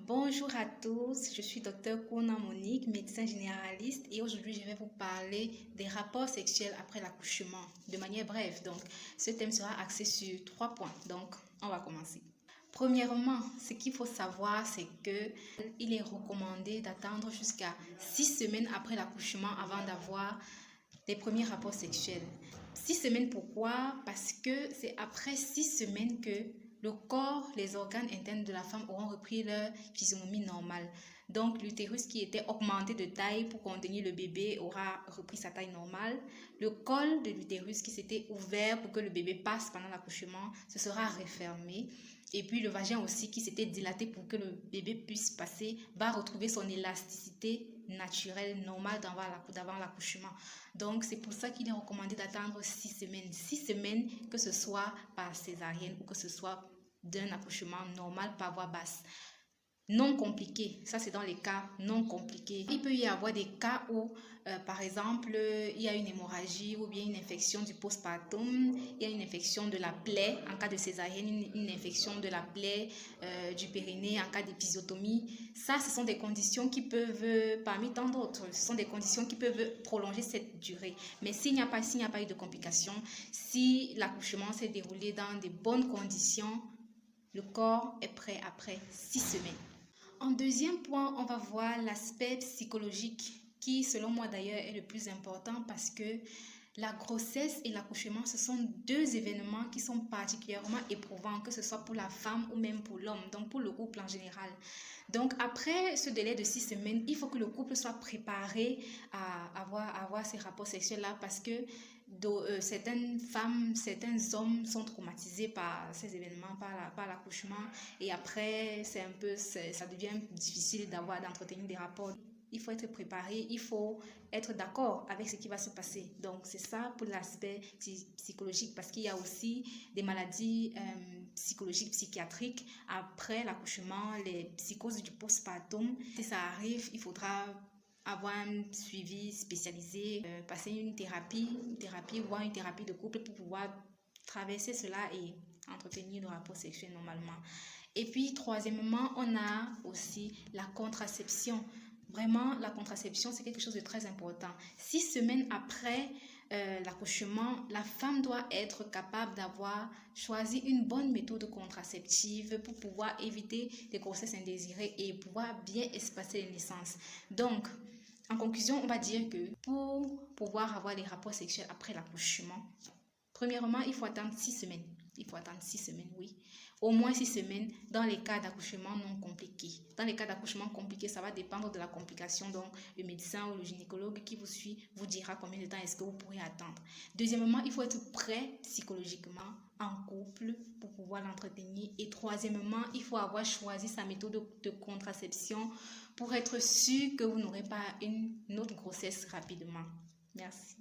Bonjour à tous, je suis Dr Kouna Monique, médecin généraliste et aujourd'hui je vais vous parler des rapports sexuels après l'accouchement de manière brève. Donc ce thème sera axé sur 3 points, donc on va commencer. Premièrement, ce qu'il faut savoir, c'est que il est recommandé d'attendre jusqu'à 6 semaines après l'accouchement avant d'avoir les premiers rapports sexuels. 6 semaines, pourquoi? Parce que c'est après 6 semaines que le corps, les organes internes de la femme auront repris leur physionomie normale. Donc, l'utérus qui était augmenté de taille pour contenir le bébé aura repris sa taille normale. Le col de l'utérus qui s'était ouvert pour que le bébé passe pendant l'accouchement se sera refermé. Et puis le vagin aussi qui s'était dilaté pour que le bébé puisse passer va retrouver son élasticité naturelle, normale d'avant l'accouchement. Donc c'est pour ça qu'il est recommandé d'attendre 6 semaines. 6 semaines, que ce soit par césarienne ou que ce soit d'un accouchement normal par voie basse. Non compliqué, ça c'est dans les cas non compliqués. Il peut y avoir des cas où, par exemple, il y a une hémorragie ou bien une infection du postpartum, il y a une infection de la plaie en cas de césarienne, une infection de la plaie du périnée en cas d'épisiotomie. Ça, ce sont des conditions qui peuvent, parmi tant d'autres, ce sont des conditions qui peuvent prolonger cette durée. Mais s'il n'y a pas eu de complications, si l'accouchement s'est déroulé dans de bonnes conditions, le corps est prêt après 6 semaines. En deuxième point, on va voir l'aspect psychologique qui, selon moi d'ailleurs, est le plus important parce que la grossesse et l'accouchement, ce sont deux événements qui sont particulièrement éprouvants, que ce soit pour la femme ou même pour l'homme, donc pour le couple en général. Donc après ce délai de 6 semaines, il faut que le couple soit préparé à avoir ces rapports sexuels-là parce que certaines femmes, certains hommes sont traumatisés par ces événements, par l'accouchement et après ça devient difficile d'entretenir des rapports. Il faut être préparé, il faut être d'accord avec ce qui va se passer. Donc, c'est ça pour l'aspect psychologique parce qu'il y a aussi des maladies psychologiques, psychiatriques après l'accouchement, les psychoses du postpartum. Si ça arrive, il faudra avoir un suivi spécialisé, passer une thérapie, voire une thérapie de couple pour pouvoir traverser cela et entretenir le rapport sexuel normalement. Et puis, troisièmement, on a aussi la contraception. Vraiment, la contraception, c'est quelque chose de très important. 6 semaines après l'accouchement, la femme doit être capable d'avoir choisi une bonne méthode contraceptive pour pouvoir éviter les grossesses indésirées et pouvoir bien espacer les naissances. Donc, en conclusion, on va dire que pour pouvoir avoir des rapports sexuels après l'accouchement, premièrement, il faut attendre 6 semaines. Il faut attendre 6 semaines, oui. Au moins 6 semaines dans les cas d'accouchement non compliqués. Dans les cas d'accouchement compliqués, ça va dépendre de la complication. Donc, le médecin ou le gynécologue qui vous suit vous dira combien de temps est-ce que vous pourrez attendre. Deuxièmement, il faut être prêt psychologiquement en couple pour pouvoir l'entretenir. Et troisièmement, il faut avoir choisi sa méthode de contraception pour être sûr que vous n'aurez pas une autre grossesse rapidement. Merci.